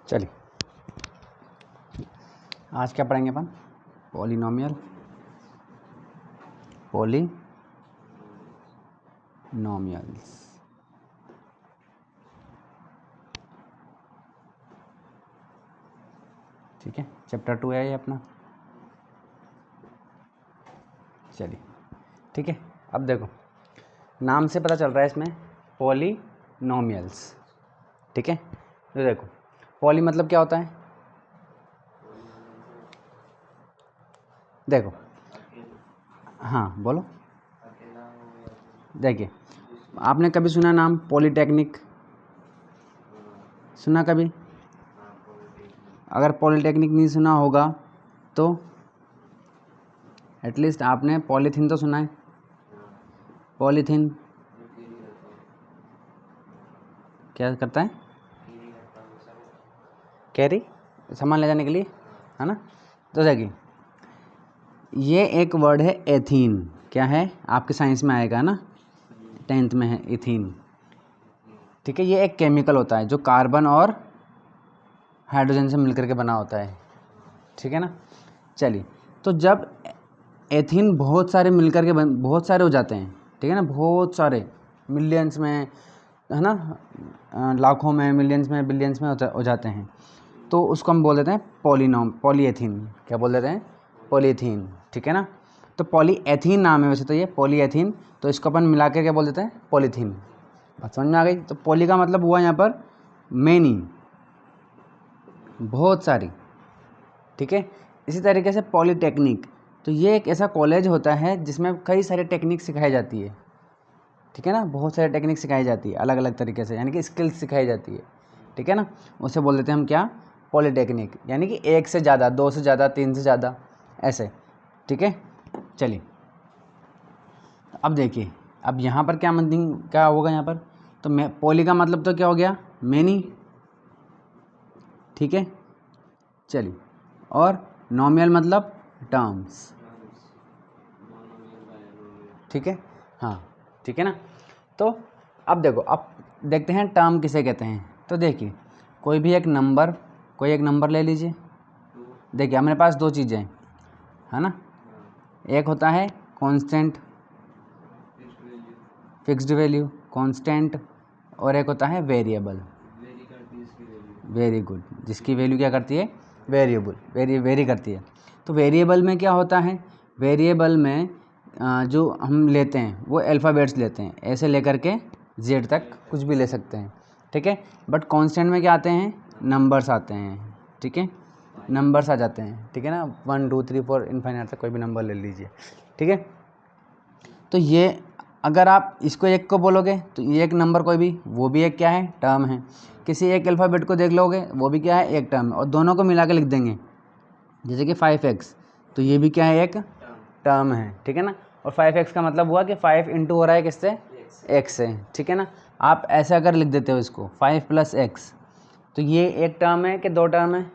चलिए आज क्या पढ़ेंगे अपन? पॉलिनोमियल्स। ठीक है, चैप्टर 2 है ये अपना। चलिए ठीक है, अब देखो नाम से पता चल रहा है इसमें पॉलिनोमियल्स। ठीक है, तो देखो पॉली मतलब क्या होता है? देखो, हाँ बोलो। देखिए, आपने कभी सुना नाम पॉलीटेक्निक? सुना कभी? अगर पॉलीटेक्निक नहीं सुना होगा तो एटलीस्ट आपने पॉलीथीन तो सुना है। पॉलीथीन क्या करता है? कैरी, सामान ले जाने के लिए, है ना? तो देखिए, ये एक वर्ड है एथीन। क्या है? आपके साइंस में आएगा ना, 10th में है एथीन। ठीक है, ये एक केमिकल होता है जो कार्बन और हाइड्रोजन से मिलकर के बना होता है। ठीक है ना? चलिए, तो जब एथीन बहुत सारे मिलकर के बहुत सारे हो जाते हैं, ठीक है ना, बहुत सारे मिलियंस में, है ना, लाखों में, मिलियंस में, बिलियंस में हो जाते हैं, तो उसको हम बोल देते हैं पॉलीएथीन। क्या बोल देते हैं? पॉलीएथीन। ठीक है ना? तो पॉलीएथीन नाम है वैसे तो, ये पॉलीएथीन, तो इसको अपन मिला के क्या बोल देते हैं? पॉलीथीन। बात समझ में आ गई? तो पॉली का मतलब हुआ यहाँ पर मेनी, बहुत सारी। ठीक है, इसी तरीके से पॉलीटेक्निक, तो ये एक ऐसा कॉलेज होता है जिसमें कई सारी टेक्निक सिखाई जाती है। ठीक है ना, बहुत सारी टेक्निक सिखाई जाती है अलग अलग तरीके से, यानी कि स्किल्स सिखाई जाती है। ठीक है ना, उसे बोल देते हैं हम क्या? पॉलीटेक्निक, यानी कि एक से ज़्यादा, दो से ज़्यादा, तीन से ज़्यादा, ऐसे। ठीक है, चलिए अब देखिए, अब यहाँ पर क्या मीनिंग क्या होगा यहाँ पर? तो पॉली का मतलब तो क्या हो गया? मेनी। ठीक है, चलिए, और नॉमियल मतलब टर्म्स। ठीक है, हाँ ठीक है ना। तो अब देखो, अब देखते हैं टर्म किसे कहते हैं। तो देखिए, कोई एक नंबर ले लीजिए। देखिए हमारे पास दो चीज़ें हैं, है ना, एक होता है कांस्टेंट, फिक्स्ड वैल्यू, कांस्टेंट, और एक होता है वेरिएबल। वेरी गुड, जिसकी वैल्यू क्या करती है? वेरिएबल, वेरी करती है। तो वेरिएबल में क्या होता है? वेरिएबल में जो हम लेते हैं वो अल्फ़ाबेट्स लेते हैं, ऐसे लेकर के जेड तक कुछ भी ले सकते हैं। ठीक है, बट कांस्टेंट में क्या आते हैं? नंबर्स आते हैं। ठीक है, नंबर्स आ जाते हैं। ठीक है ना, 1 2 3 4 इनफाइनाइट तक कोई भी नंबर ले लीजिए। ठीक है, तो ये अगर आप इसको एक को बोलोगे तो ये एक नंबर कोई भी, वो भी एक क्या है? टर्म है। किसी एक अल्फ़ाबेट को देख लोगे, वो भी क्या है? एक टर्म है। और दोनों को मिला के लिख देंगे, जैसे कि 5x, तो ये भी क्या है? एक टर्म है। ठीक है ना, और 5x का मतलब हुआ कि 5 इंटू हो रहा है किससे? x से। ठीक है ना, आप ऐसे अगर लिख देते हो इसको 5 + x, तो ये एक टर्म है कि दो टर्म है?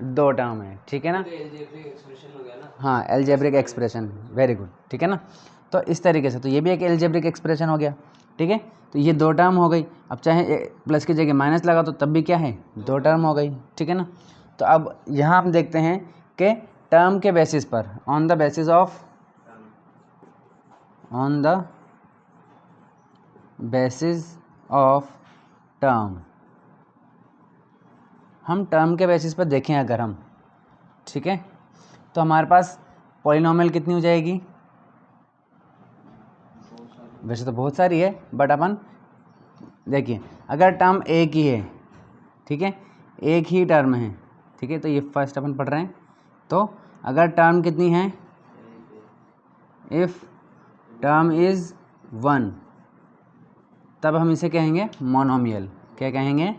दो टर्म है। ठीक है ना, हाँ, एल्जेब्रिक एक्सप्रेशन, वेरी गुड। ठीक है ना, तो इस तरीके से तो ये भी एक एल्जेब्रिक एक्सप्रेशन हो गया। ठीक है, तो ये दो टर्म हो गई। अब चाहे प्लस की जगह माइनस लगा तो तब भी क्या है? दो टर्म हो गई। ठीक है ना, तो अब यहाँ हम देखते हैं कि टर्म के बेसिस पर, on the basis of term, हम टर्म के बेसिस पर देखें अगर हम, ठीक है, तो हमारे पास पॉलिनोमियल कितनी हो जाएगी? वैसे तो बहुत सारी है, बट अपन देखिए, अगर टर्म एक ही है, ठीक है, एक ही टर्म है, ठीक है, तो ये फर्स्ट अपन पढ़ रहे हैं। तो अगर टर्म कितनी है? इफ़ टर्म इज़ 1, तब हम इसे कहेंगे मोनोमियल। क्या कहेंगे?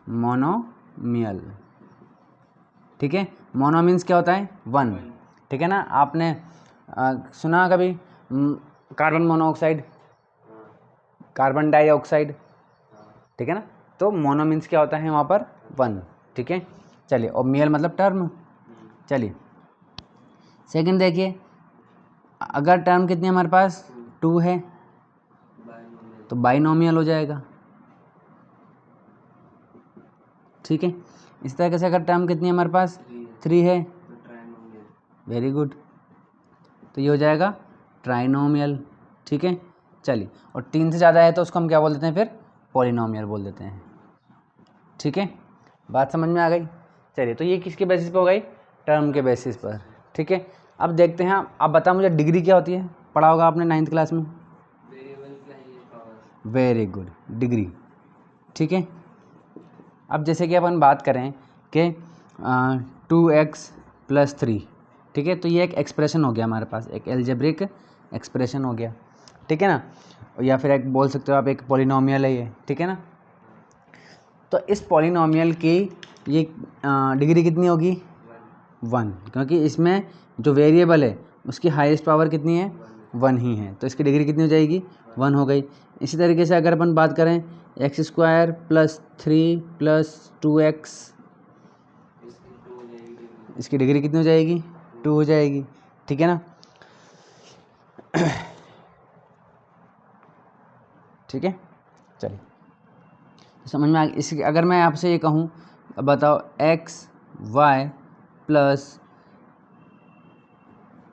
मोनोमियल। ठीक है, मोनो मीन्स क्या होता है? 1। ठीक है ना, आपने सुना कभी कार्बन मोनोऑक्साइड, कार्बन डाइऑक्साइड? ठीक है ना, तो मोनो मीन्स क्या होता है वहाँ पर? 1। ठीक है, चलिए, और मियल मतलब टर्म। चलिए सेकंड देखिए, अगर टर्म कितनी है हमारे पास? 2 है, तो बाइनोमियल हो जाएगा। ठीक है। इस तरीके से अगर टर्म कितनी है हमारे पास 3 है, वेरी गुड, तो ये हो जाएगा ट्राइनोमियल। ठीक है, चलिए, और 3 से ज़्यादा है तो उसको हम क्या बोल देते हैं फिर, पॉलिनोमियल बोल देते हैं। ठीक है, बात समझ में आ गई। चलिए, तो ये किसके बेसिस पे हो गई, टर्म के बेसिस पर। ठीक है, अब देखते हैं, अब बता मुझे डिग्री क्या होती है, पढ़ा होगा आपने 9th क्लास में। Very good, degree. ठीक है, अब जैसे कि अपन बात करें कि 2x + 3, ठीक है, तो ये एक एक्सप्रेशन हो गया हमारे पास, एक एल्जेब्रिक एक्सप्रेशन हो गया। ठीक है ना, या फिर एक बोल सकते हो आप, एक पॉलिनोमियल है ये। ठीक है ना, तो इस पॉलिनोमियल की ये डिग्री कितनी होगी, 1, क्योंकि इसमें जो वेरिएबल है उसकी हाईएस्ट पावर कितनी है, 1 ही है, तो इसकी डिग्री कितनी हो जाएगी, 1 हो गई। इसी तरीके से अगर अपन बात करें x² + 3 + 2x, इसकी डिग्री कितनी हो जाएगी, 2 हो जाएगी। ठीक है ना, ठीक है, चलिए, समझ में आ गई। इसकी अगर मैं आपसे ये कहूँ, अब बताओ x y +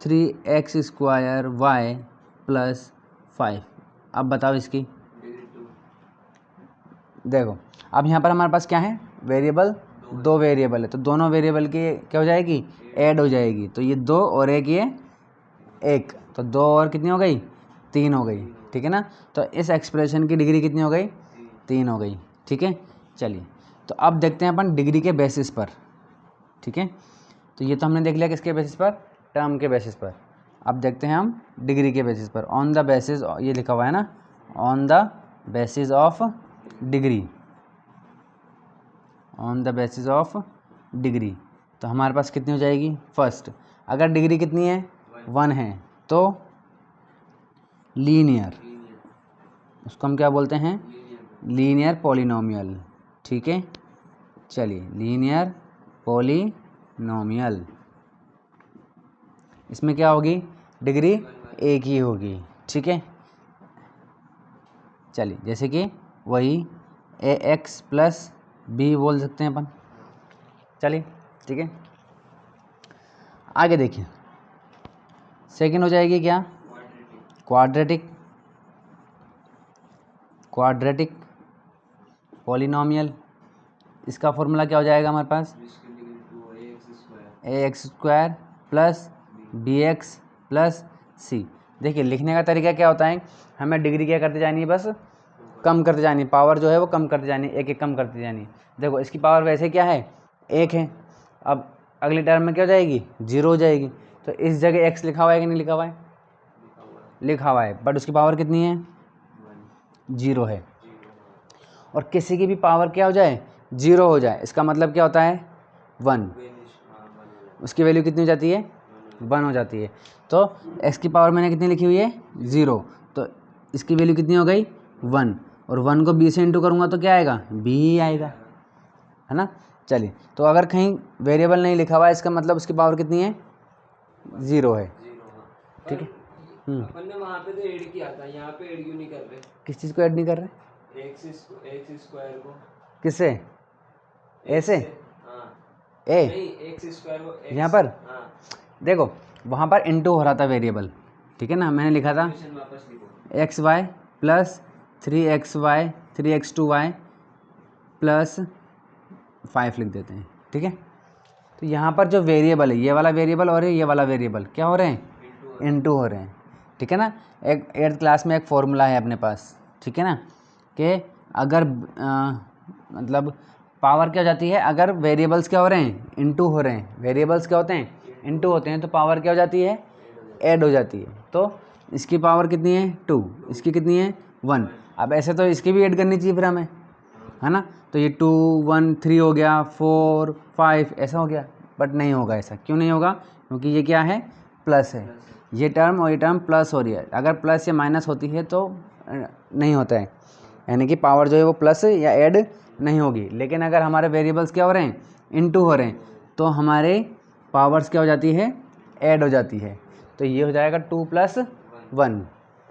3x² y + 5, अब बताओ इसकी, देखो अब यहाँ पर हमारे पास क्या है, वेरिएबल, 2 वेरिएबल है, तो दोनों वेरिएबल की क्या हो जाएगी, ऐड हो जाएगी, तो ये 2 और एक ये 1, तो 2 और कितनी हो गई, 3 हो गई। ठीक है ना, तो इस एक्सप्रेशन की डिग्री कितनी हो गई, 3 हो गई। ठीक है, चलिए, तो अब देखते हैं अपन डिग्री के बेसिस पर। ठीक है, तो ये तो हमने देख लिया किसके बेसिस पर, टर्म के बेसिस पर। अब देखते हैं हम डिग्री के बेसिस पर, ऑन द बेसिस, ये लिखा हुआ है ना, on the basis of degree, on the basis of degree, तो हमारे पास कितनी हो जाएगी, फर्स्ट, अगर डिग्री कितनी है, 1 है, तो लीनियर, उसको हम क्या बोलते हैं, लीनियर पॉलिनोमियल। ठीक है, चलिए, लीनियर पॉलिनोमियल, इसमें क्या होगी, डिग्री 1 ही होगी। ठीक है, चलिए, जैसे कि वही ax + b बोल सकते हैं अपन। चलिए, ठीक है, आगे देखिए, सेकंड हो जाएगी क्या, क्वाड्रेटिक, क्वाड्रेटिक पॉलिनोमियल, इसका फॉर्मूला क्या हो जाएगा हमारे पास, ax² + bx + c। देखिए, लिखने का तरीका क्या होता है, हमें डिग्री क्या करते जानी है, बस कम करते जानी है, पावर जो है वो कम करते जानी है, एक एक कम करते जानी है। देखो, इसकी पावर वैसे क्या है, 1 है, अब अगली टर्म में क्या हो जाएगी, 0 हो जाएगी, तो इस जगह x लिखा हुआ है कि नहीं लिखा हुआ है, लिखा हुआ है, बट उसकी पावर कितनी है, 0 है। और किसी की भी पावर क्या हो जाए, 0 हो जाए, इसका मतलब क्या होता है, 1, उसकी वैल्यू कितनी हो जाती है, 1 हो जाती है। तो x की पावर मैंने कितनी लिखी हुई है, 0, तो इसकी वैल्यू कितनी हो गई, 1, और 1 को b से इंटू करूँगा तो क्या आएगा, b ही आएगा, है ना। चलिए, तो अगर कहीं वेरिएबल नहीं लिखा हुआ है, इसका मतलब उसकी पावर कितनी है, 0 है। ठीक है, अपन ने वहाँ पे तो ऐड किया था, यहाँ पे ऐड क्यों नहीं कर रहे, किस चीज़ को ऐड नहीं कर रहे, x² को, किससे, ए से, हाँ, ए, नहीं x² को x, यहाँ पर हाँ, देखो, वहाँ पर इंटू हो रहा था वेरिएबल। ठीक है ना, मैंने लिखा था वापस लिखो, xy + 3xy 3x2y + 5 लिख देते हैं। ठीक है, तो यहाँ पर जो वेरिएबल है, ये वाला वेरिएबल और ये वाला वेरिएबल क्या हो रहे हैं, इंटू हो रहे हैं। ठीक है ना, एक 8th क्लास में एक फॉर्मूला है अपने पास, ठीक है ना, कि अगर मतलब पावर क्या हो जाती है, अगर वेरिएबल्स क्या हो रहे हैं, इंटू हो रहे हैं, वेरिएबल्स क्या होते हैं, इंटू होते हैं, तो पावर क्या हो जाती है, ऐड हो जाती है। तो इसकी पावर कितनी है, 2, इसकी कितनी है, 1। अब ऐसे तो इसकी भी ऐड करनी चाहिए फिर हमें, है ना, तो ये 2 1 3 हो गया, 4 5 ऐसा हो गया, बट नहीं होगा ऐसा, क्यों नहीं होगा, क्योंकि ये क्या है, प्लस है, ये टर्म और ये टर्म प्लस हो रही है, अगर प्लस या माइनस होती है तो नहीं होता है, यानी कि पावर जो है वो प्लस या ऐड नहीं होगी। लेकिन अगर हमारे वेरिएबल्स क्या हो रहे हैं, इनटू हो रहे हैं, तो हमारे पावर्स क्या हो जाती है, ऐड हो जाती है, तो ये हो जाएगा 2 + 1।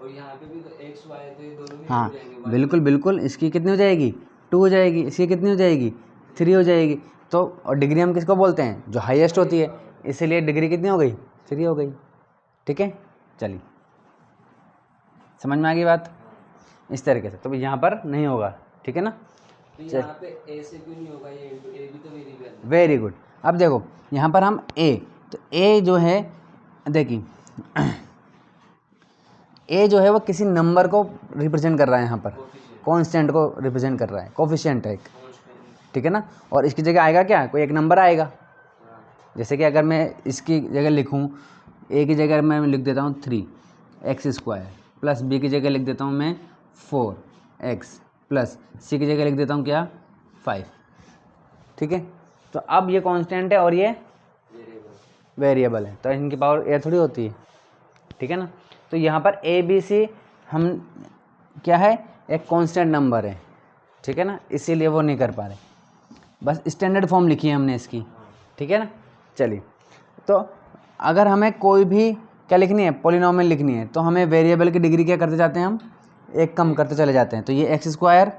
और यहाँ पे भी तो x y थे, दोनों में हाँ, हो जाएंगे, बिल्कुल बिल्कुल, इसकी कितनी हो जाएगी, 2 हो जाएगी, इसकी कितनी हो जाएगी, 3 हो जाएगी। तो और डिग्री हम किसको बोलते हैं, जो हाईएस्ट होती है, इसीलिए डिग्री कितनी हो गई, 3 हो गई। ठीक है, चलिए समझ में आ गई बात, इस तरीके से। तो यहाँ पर नहीं होगा, ठीक है ना। तो यहाँ पे ए से क्यों नहीं होगा, ये ए भी तो वेरिएबल है। Very good. अब देखो यहाँ पर हम ए, तो ए जो है देखिए ए जो है वो किसी नंबर को रिप्रेजेंट कर रहा है, यहाँ पर कांस्टेंट को रिप्रेजेंट कर रहा है, कोफिशिएंट है एक, ठीक है ना। और इसकी जगह आएगा क्या, कोई एक नंबर आएगा। जैसे कि अगर मैं इसकी जगह लिखूँ, ए की जगह मैं लिख देता हूँ 3x² प्लस बी की जगह लिख देता हूँ मैं 4x प्लस सी की जगह लिख देता हूँ क्या 5। ठीक है, तो अब ये कांस्टेंट है और ये वेरिएबल है, तो इनकी पावर ए थोड़ी होती है, ठीक है ना। तो यहाँ पर ए बी सी हम क्या है, एक कांस्टेंट नंबर है, ठीक है ना, इसीलिए वो नहीं कर पा रहे। बस स्टैंडर्ड फॉर्म लिखी है हमने इसकी, ठीक है ना। चलिए, तो अगर हमें कोई भी क्या लिखनी है, पॉलिनॉमियल लिखनी है, तो हमें वेरिएबल की डिग्री क्या करते जाते हैं, हम एक कम करते चले जाते हैं। तो ये x²,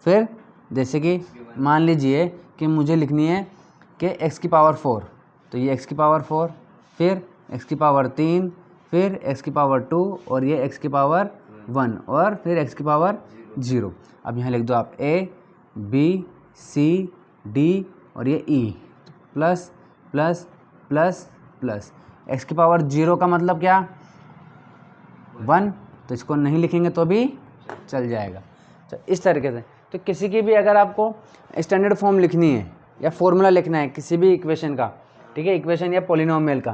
फिर जैसे कि मान लीजिए कि मुझे लिखनी है कि x की पावर 4, तो ये x की पावर 4, फिर x की पावर 3, फिर x की पावर 2, और ये x की पावर 1, और फिर x की पावर 0। अब यहाँ लिख दो आप a b c d और ये e, plus plus plus plus. x की पावर 0 का मतलब क्या, 1, तो इसको नहीं लिखेंगे तो भी चल जाएगा। तो इस तरीके से, तो किसी की भी अगर आपको स्टैंडर्ड फॉर्म लिखनी है या फॉर्मूला लिखना है किसी भी इक्वेशन का, ठीक है, इक्वेशन या पॉलिनोमियल का,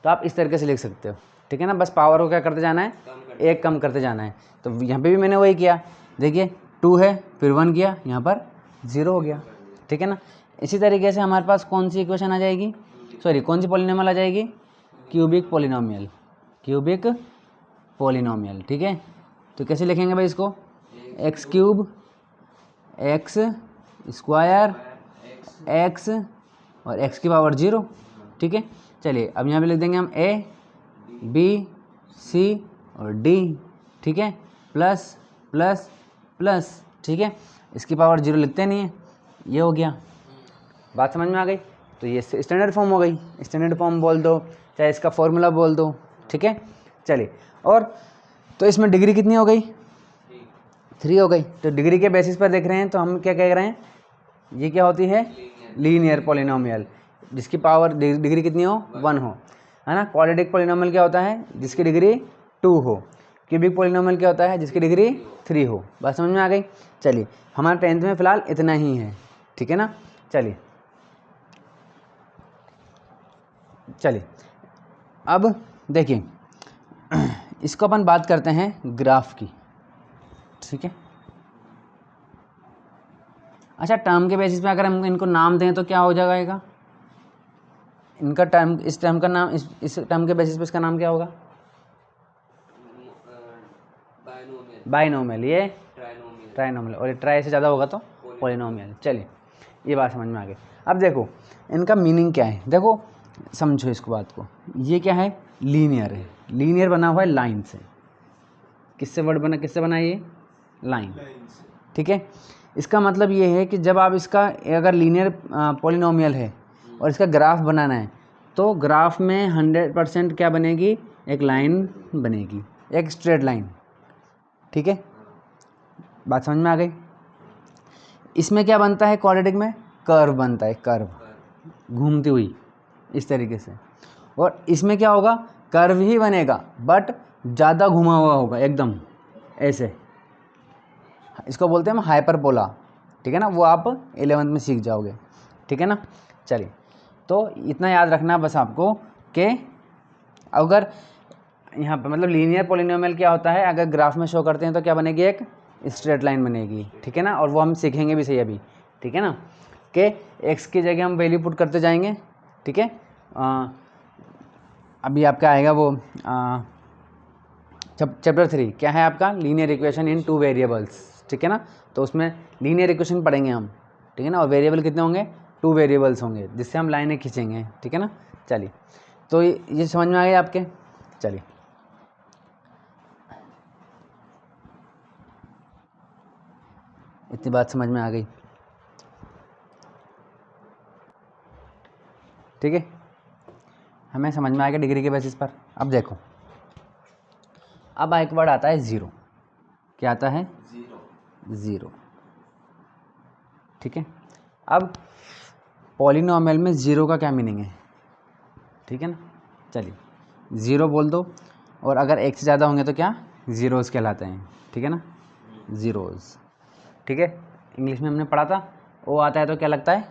तो आप इस तरीके से लिख सकते हो, ठीक है ना। बस पावर को क्या करते जाना है, एक कम करते जाना है। तो यहाँ पे भी मैंने वही किया, देखिए 2 है, फिर 1 किया, यहाँ पर 0 हो गया, ठीक है ना। इसी तरीके से हमारे पास कौन सी इक्वेशन आ जाएगी, सॉरी कौन सी पॉलिनोमियल आ जाएगी, क्यूबिक पॉलिनोमियल, क्यूबिक पॉलिनोमियल, ठीक है। तो कैसे लिखेंगे भाई इसको, x³ x² x और x की पावर 0, ठीक है। चलिए अब यहाँ पे लिख देंगे हम a b c और d, ठीक है, प्लस प्लस प्लस, ठीक है। इसकी पावर 0 लिखते नहीं है, ये हो गया, बात समझ में आ गई। तो ये स्टैंडर्ड फॉर्म हो गई, स्टैंडर्ड फॉर्म बोल दो, चाहे इसका फॉर्मूला बोल दो, ठीक है। चलिए, और तो इसमें डिग्री कितनी हो गई, 3 हो गई। तो डिग्री के बेसिस पर देख रहे हैं, तो हम क्या कह रहे हैं, ये क्या होती है, लीनियर पॉलिनोमियल, जिसकी पावर डिग्री कितनी हो, 1 हो, है ना। क्वाड्रेटिक पॉलिनोमियल क्या होता है, जिसकी डिग्री 2 हो। क्यूबिक पॉलिनोमियल क्या होता है, जिसकी डिग्री 3 हो। बात समझ में आ गई। चलिए, हमारे 10th में फ़िलहाल इतना ही है, ठीक है ना। चलिए चलिए अब देखिए इसको अपन बात करते हैं ग्राफ की, ठीक है। अच्छा, टर्म के बेसिस पे अगर हम इनको नाम दें तो क्या हो जाएगा, इनका टर्म, इस टर्म का नाम, इस टर्म के बेसिस पे इसका नाम क्या होगा, बाइनोमियल, ये ट्राइनोमियल, और ये ट्राई से ज़्यादा होगा तो पॉलिनोमियल। चलिए, ये बात समझ में आ गई। अब देखो इनका मीनिंग क्या है, देखो समझो इसको बात को, ये क्या है, लीनियर है, लीनियर बना हुआ है लाइन से, किससे वर्ड बना, किससे बना, ये लाइन, ठीक है। इसका मतलब ये है कि जब आप इसका अगर लीनियर पॉलिनोमियल है और इसका ग्राफ बनाना है, तो ग्राफ में 100% क्या बनेगी, एक लाइन बनेगी, एक स्ट्रेट लाइन, ठीक है। बात समझ में आ गई। इसमें क्या बनता है, क्वाड्रेटिक में कर्व बनता है, कर्व घूमती हुई इस तरीके से। और इसमें क्या होगा, कर्व ही बनेगा बट ज़्यादा घुमा हुआ होगा, एकदम ऐसे, इसको बोलते हैं हम हाइपरबोला, ठीक है ना। वो आप 11th में सीख जाओगे, ठीक है ना। चलिए, तो इतना याद रखना बस आपको कि अगर यहाँ पे मतलब लीनियर पॉलिनोमियल क्या होता है, अगर ग्राफ में शो करते हैं तो क्या बनेगी, एक स्ट्रेट लाइन बनेगी, ठीक है ना। और वो हम सीखेंगे भी सही अभी, ठीक है ना, कि x की जगह हम वैल्यू पुट करते जाएंगे, ठीक है। अभी आपका आएगा वो चैप्टर 3 क्या है आपका, लीनियर इक्वेशन इन 2 वेरिएबल्स, ठीक है ना। तो उसमें लीनियर इक्वेशन पढ़ेंगे हम, ठीक है ना। और वेरिएबल कितने होंगे, 2 वेरिएबल्स होंगे, जिससे हम लाइनें खींचेंगे, ठीक है ना। चलिए, तो ये समझ में आ गया आपके। चलिए, इतनी बात समझ में आ गई। ठीक है, हमें समझ में आएगा डिग्री के बेसिस पर। अब देखो, अब एक वर्ड आता है ज़ीरो। क्या आता है? ज़ीरो। ठीक है, अब पॉलिनोमियल में ज़ीरो का क्या मीनिंग है? ठीक है ना, चलिए ज़ीरो बोल दो, और अगर एक से ज़्यादा होंगे तो क्या? ज़ीरोज़ कहलाते हैं। ठीक है ना, ज़ीरोज़। ठीक है, इंग्लिश में हमने पढ़ा था, ओ आता है तो क्या लगता है?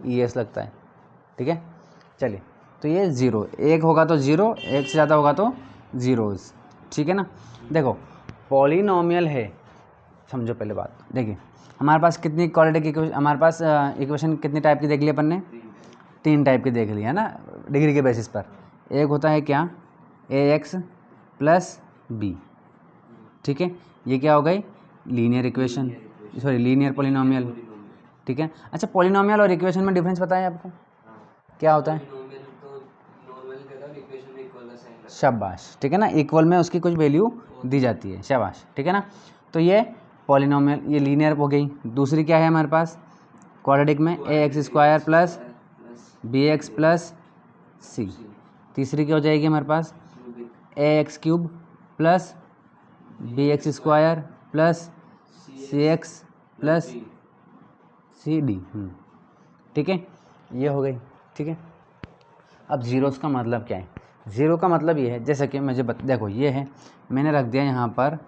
ES लगता है। ठीक है, चलिए, तो ये ज़ीरो, एक होगा तो ज़ीरो, एक से ज़्यादा होगा तो ज़ीरोज़। ठीक है ना, देखो पॉलिनोमियल है, समझो पहले बात। देखिए हमारे पास कितनी क्वाड्रेटिक इक्वेशन, हमारे पास इक्वेशन कितनी टाइप की देख ली अपन ने? 3 टाइप की देख ली है ना, डिग्री के बेसिस पर। एक होता है क्या? AX plus B। ठीक है, ये क्या हो गई? Linear equation, sorry linear polynomial. ठीक है, अच्छा पॉलिनोमियल और इक्वेशन में डिफरेंस पता है आपको? क्या होता है? शाबाश, ठीक है ना, इक्वल में उसकी कुछ वैल्यू दी जाती है, शाबाश। ठीक है ना, तो ये पॉलिनोमियल, ये लीनियर हो गई। दूसरी क्या है हमारे पास क्वाड्रेटिक में? AX² plus BX plus C। तीसरी क्या हो जाएगी हमारे पास? AX³ plus BX² plus CX plus CD। ठीक है, ये हो गई। ठीक है, अब ज़ीरोज़ का मतलब क्या है? ज़ीरो का मतलब ये है, जैसे कि मुझे देखो ये है, मैंने रख दिया यहाँ पर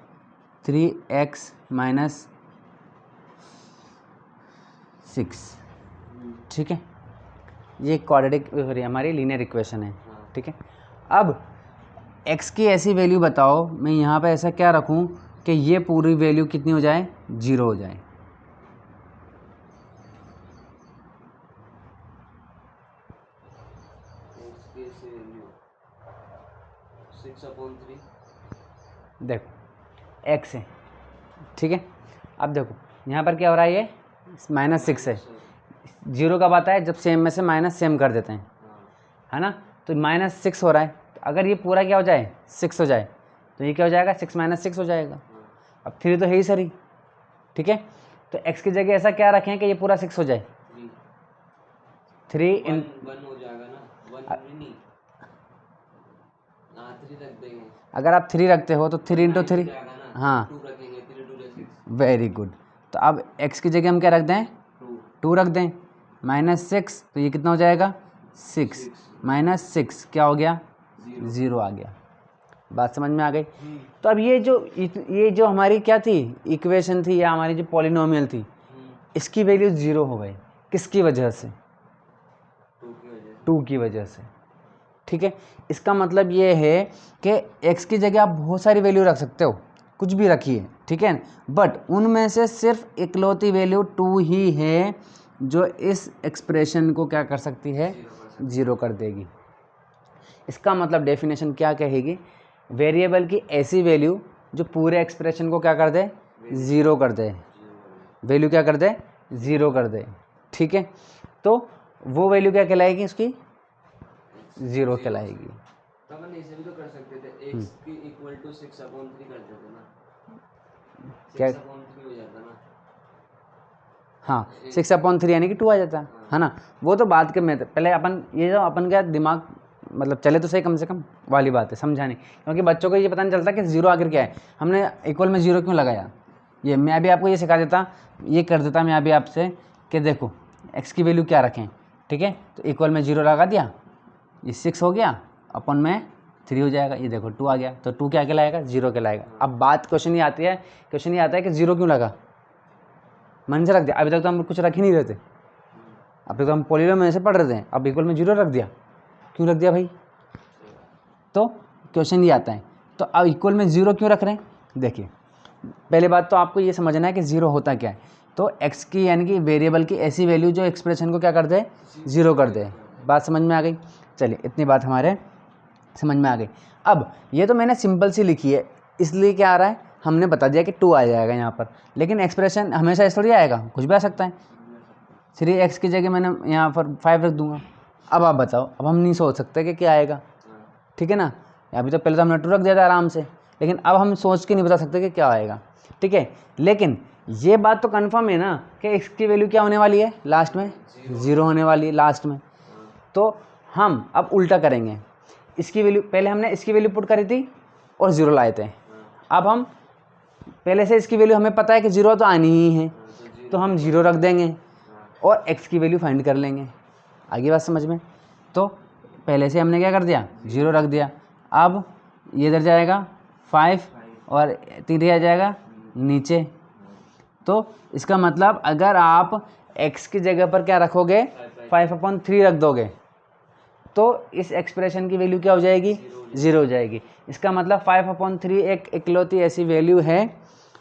3x माइनस 6। ठीक है, ये क्वाड्रेटिक हमारी लीनियर इक्वेशन है। ठीक है, अब x की ऐसी वैल्यू बताओ, मैं यहाँ पे ऐसा क्या रखूँ कि ये पूरी वैल्यू कितनी हो जाए? 0 हो जाए। देखो x है, ठीक है, अब देखो यहाँ पर क्या हो रहा है? ये -6 है। 0 कब आता है? जब सेम में से माइनस सेम कर देते हैं, है ना, तो -6 हो रहा है। तो अगर ये पूरा क्या हो जाए? 6 हो जाए, तो ये क्या हो जाएगा? 6 - 6 हो जाएगा। अब 3 तो है ही सर ही। ठीक है, तो x की जगह ऐसा क्या रखें कि ये पूरा 6 हो जाए? 3 इन 1 हो जाएगा ना, 1 नहीं, 3 रख देंगे। अगर आप 3 रखते हो तो 3 × 3, हाँ 2 रखेंगे, 3 × 2 = 6। Very good. तो अब x की जगह हम क्या रख दें? 2 रख दें, -6, तो ये कितना हो जाएगा? 6 -6 क्या हो गया? 0 आ गया। बात समझ में आ गई? तो अब ये जो हमारी क्या थी इक्वेशन थी, या हमारी जो पॉलिनोमियल थी, इसकी वैल्यू 0 हो गई। किसकी वजह से? 2 की वजह से। ठीक है, इसका मतलब ये है कि x की जगह आप बहुत सारी वैल्यू रख सकते हो, कुछ भी रखिए, ठीक है, बट उनमें से सिर्फ इकलौती वैल्यू 2 ही है जो इस एक्सप्रेशन को क्या कर सकती है? 0 कर देगी। इसका मतलब डेफिनेशन क्या कहेगी? वेरिएबल की ऐसी वैल्यू जो पूरे एक्सप्रेशन को क्या कर दे? 0 कर दे। वैल्यू क्या कर दे? 0 कर दे। ठीक है, तो वो वैल्यू क्या कहलाएगी? उसकी 0 कहलाएगी। तो अपन ऐसे भी तो कर सकते थे, x की इक्वल टू 6/3 कर देते ना, क्या? 6/3 हो जाता ना। हाँ, 6/3 यानी कि 2 आ जाता है ना। वो तो बात के में पहले अपन ये जो अपन का दिमाग मतलब चले तो सही कम से कम वाली बात है, समझाने, क्योंकि बच्चों को ये पता नहीं चलता कि 0 आखिर क्या है। हमने इक्वल में 0 क्यों लगाया? ये मैं अभी आपको ये सिखा देता, ये कर देता मैं अभी आपसे कि देखो x की वैल्यू क्या रखें। ठीक है, तो इक्वल में 0 लगा दिया, ये 6 हो गया, अपन में 3 हो जाएगा, ये देखो 2 आ गया, तो 2 क्या कहलाएगा? 0 कहलाएगा। अब बात क्वेश्चन ये आती है, क्वेश्चन ये आता है कि 0 क्यों लगा? मन से रख दिया, अभी तक तो हम कुछ रख ही नहीं रहे थे, अभी तो हम पॉलिनोमियल में से पढ़ रहे थे, अब इक्वल में 0 रख दिया, क्यों रख दिया भाई? तो क्वेश्चन ये आता है, तो अब इक्वल में 0 क्यों रख रहे हैं? देखिए पहले बात तो आपको ये समझना है कि 0 होता क्या है। तो x की यानी कि वेरिएबल की ऐसी वैल्यू जो एक्सप्रेशन को क्या कर दे? 0 कर दे। बात समझ में आ गई? चलिए इतनी बात हमारे समझ में आ गई। अब ये तो मैंने सिंपल सी लिखी है, इसलिए क्या आ रहा है? हमने बता दिया कि 2 आ जाएगा यहाँ पर, लेकिन एक्सप्रेशन हमेशा इस थोड़ी आएगा, कुछ भी आ सकता है। 3x की जगह मैंने यहाँ पर 5 रख दूंगा। अब आप बताओ, अब हम नहीं सोच सकते कि क्या आएगा, ठीक है ना। अभी तो पहले तो हमने 2 रख दिया था आराम से, लेकिन अब हम सोच के नहीं बता सकते कि क्या आएगा, ठीक है। लेकिन ये बात तो कन्फर्म है ना कि x की वैल्यू क्या होने वाली है? लास्ट में 0 होने वाली है लास्ट में। तो हम अब उल्टा करेंगे, इसकी वैल्यू पहले हमने इसकी वैल्यू पुट करी थी और 0 लाए थे। अब हम पहले से इसकी वैल्यू हमें पता है कि 0 तो आनी ही है, तो हम 0 रख देंगे और x की वैल्यू फाइंड कर लेंगे। आगे बात समझ में? तो पहले से हमने क्या कर दिया, 0 रख दिया। अब ये इधर जाएगा 5 और 3 आ जाएगा नीचे। तो इसका मतलब अगर आप x की जगह पर क्या रखोगे, 5/3 रख दोगे, तो इस एक्सप्रेशन की वैल्यू क्या हो जाएगी, 0 हो जाएगी। इसका मतलब 5/3 एक इकलौती ऐसी वैल्यू है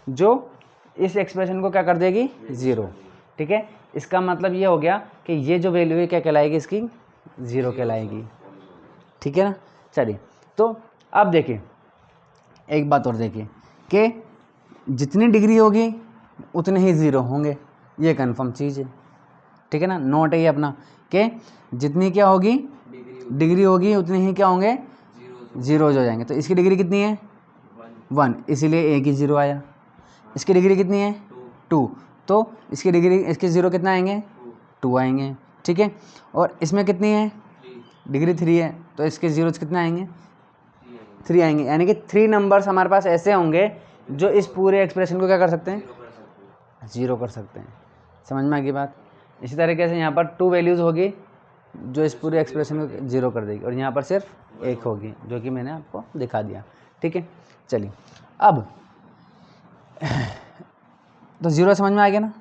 जो इस एक्सप्रेशन को क्या कर देगी, 0। ठीक है, इसका मतलब ये हो गया कि ये जो वैल्यू है क्या कहलाएगी, इसकी 0 कहलाएगी। ठीक है ना। चलिए, तो अब देखिए एक बात और देखिए कि जितनी डिग्री होगी उतने ही 0 होंगे, ये कन्फर्म चीज़ है। ठीक है ना, नोट है ये अपना कि जितनी क्या होगी डिग्री होगी उतने ही क्या होंगे, 0 हो जाएंगे। तो इसकी डिग्री कितनी है, 1, इसीलिए एक ही 0 आया। इसकी डिग्री कितनी है, 2, तो इसकी डिग्री इसके 0 कितना आएंगे, 2 आएंगे। ठीक है, और इसमें कितनी है, डिग्री 3 है, तो इसके 0 कितने आएंगे, 3 आएंगे। यानी कि 3 नंबर्स हमारे पास ऐसे होंगे जो इस पूरे एक्सप्रेशन को क्या कर सकते हैं, 0 कर सकते हैं। समझ में आ गई बात। इसी तरीके से यहाँ पर 2 वैल्यूज़ होगी जो इस पूरे एक्सप्रेशन को 0 कर देगी, और यहाँ पर सिर्फ 1 होगी जो कि मैंने आपको दिखा दिया। ठीक है, चलिए अब तो 0 समझ में आ गया ना।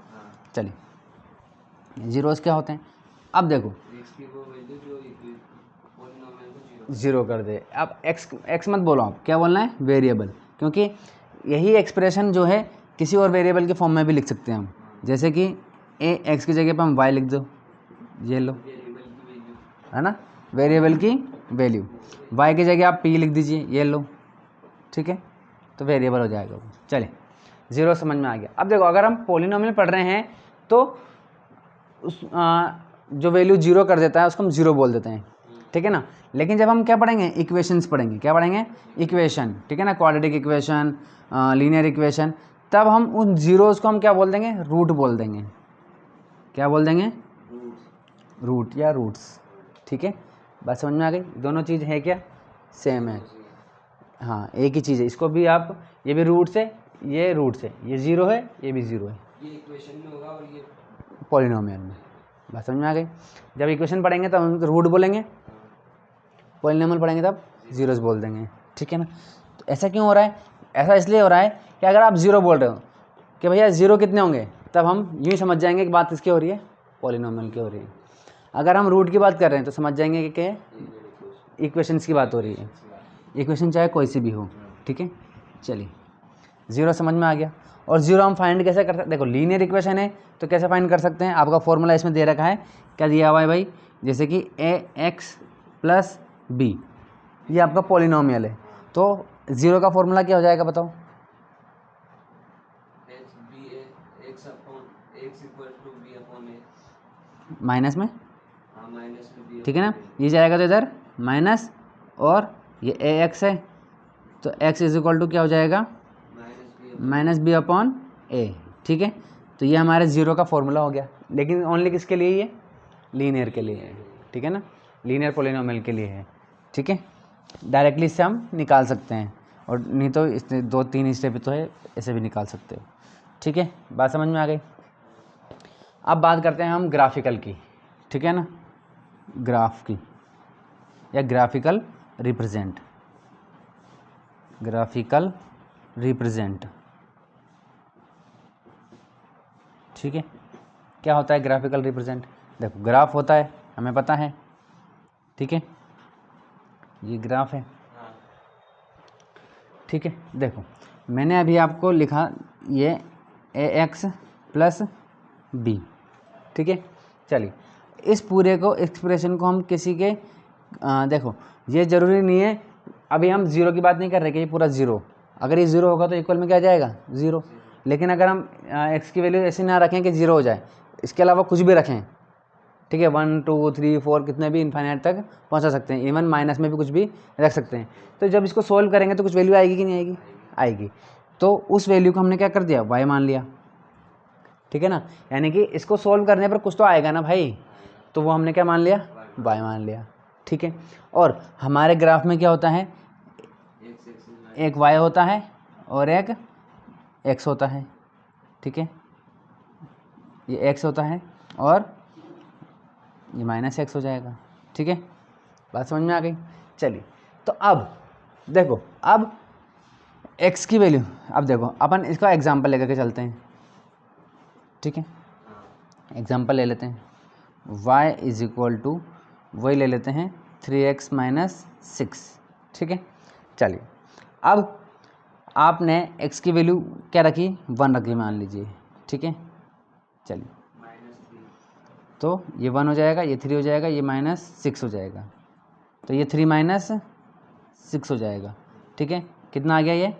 चलिए, 0 क्या होते हैं, अब देखो 0 कर दे। अब x मत बोलो, आप क्या बोलना है, वेरिएबल, क्योंकि यही एक्सप्रेशन जो है किसी और वेरिएबल के फॉर्म में भी लिख सकते हैं हम। जैसे कि x की जगह पर हम y लिख दो, ये लो, है ना, वेरिएबल की वैल्यू। y की जगह आप p लिख दीजिए, ये लो। ठीक है, तो वेरिएबल हो जाएगा वो। चलिए, 0 समझ में आ गया। अब देखो, अगर हम पॉलिनोमियल पढ़ रहे हैं तो उस जो वैल्यू 0 कर देता है उसको हम 0 बोल देते हैं। ठीक है ना, लेकिन जब हम क्या पढ़ेंगे, इक्वेशंस पढ़ेंगे, क्या पढ़ेंगे, इक्वेशन। ठीक है ना, क्वाड्रेटिक इक्वेशन, लीनियर इक्वेशन, तब हम उन जीरोज़ को हम क्या बोल देंगे, रूट बोल देंगे। क्या बोल देंगे, रूट या रूट्स। ठीक है, बात समझ में आ गई। दोनों चीज़ है क्या, सेम है, हाँ एक ही चीज़ है। इसको भी आप, ये भी रूट्स है, ये रूट्स है, ये 0 है, ये भी 0 है, ये इक्वेशन में होगा और ये पॉलिनोमियल में। बात समझ में आ गई। जब इक्वेशन पढ़ेंगे तब हम रूट बोलेंगे, पॉलिनोमियल पढ़ेंगे तब जीरोस बोल देंगे। ठीक है ना, तो ऐसा क्यों हो रहा है, ऐसा इसलिए हो रहा है कि अगर आप 0 बोल रहे हो कि भैया 0 कितने होंगे, तब हम यूँ समझ जाएंगे कि बात किसकी हो रही है, पॉलिनोमियल की हो रही है। अगर हम रूट की बात कर रहे हैं तो समझ जाएंगे कि क्या इक्वेशंस की बात हो रही है, इक्वेशन चाहे कोई सी भी हो। ठीक है, चलिए 0 समझ में आ गया। और 0 हम फाइंड कैसे कर सकते हैं, देखो लीनियर इक्वेशन है तो कैसे फाइंड कर सकते हैं, आपका फॉर्मूला इसमें दे रखा है, क्या दिया हुआ है भाई, जैसे कि ax प्लस b, ये आपका पॉलिनोमियल है, तो 0 का फॉर्मूला क्या हो जाएगा बताओ, माइनस में, ठीक है ना, ये जाएगा तो इधर माइनस, और ये ax है तो x इज इक्वल टू क्या हो जाएगा, माइनस बी अपॉन ए। ठीक है, तो ये हमारे 0 का फॉर्मूला हो गया, लेकिन ओनली किसके लिए, ये लीनियर के लिए है। ठीक है ना, लीनियर पॉलिनोमियल के लिए है। ठीक है, डायरेक्टली इससे हम निकाल सकते हैं, और नहीं तो इस 2-3 स्टेप तो है, ऐसे भी निकाल सकते हो। ठीक है, बात समझ में आ गई। अब बात करते हैं हम ग्राफिकल की। ठीक है ना, ग्राफ की या ग्राफिकल रिप्रेजेंट, ग्राफिकल रिप्रेजेंट। ठीक है, क्या होता है ग्राफिकल रिप्रेजेंट, देखो ग्राफ होता है हमें पता है। ठीक है, ये ग्राफ है। ठीक है, देखो मैंने अभी आपको लिखा ये ax प्लस b। ठीक है, चलिए इस पूरे को एक्सप्रेशन को हम किसी के देखो ये ज़रूरी नहीं है, अभी हम 0 की बात नहीं कर रहे कि ये पूरा 0, अगर ये 0 होगा तो इक्वल में क्या जाएगा, 0। लेकिन अगर हम x की वैल्यू ऐसी ना रखें कि 0 हो जाए, इसके अलावा कुछ भी रखें, ठीक है, 1 2 3 4 कितने भी इन्फाइनाइट तक पहुंचा सकते हैं, इवन माइनस में भी कुछ भी रख सकते हैं। तो जब इसको सोल्व करेंगे तो कुछ वैल्यू आएगी कि नहीं आएगी, आएगी। तो उस वैल्यू को हमने क्या कर दिया, y मान लिया। ठीक है ना, यानी कि इसको सोल्व करने पर कुछ तो आएगा ना भाई, तो वो हमने क्या मान लिया, y मान लिया, ठीक है। और हमारे ग्राफ में क्या होता है, एक y होता है और एक x होता है, ठीक है। ये x होता है और ये -x हो जाएगा, ठीक है। बात समझ में आ गई। चलिए, तो अब देखो, अब x की वैल्यू, अब देखो अपन इसका एग्जांपल लेकर के चलते हैं, ठीक है। एग्जांपल ले लेते हैं, y इज इक्वल टू वही ले लेते हैं 3x - 6, ठीक है। चलिए, अब आपने x की वैल्यू क्या रखी, 1 रखी मान लीजिए, ठीक है। चलिए, तो ये 1 हो जाएगा, ये 3 हो जाएगा, ये -6 हो जाएगा, तो ये 3 - 6 हो जाएगा, ठीक है। कितना आ गया ये,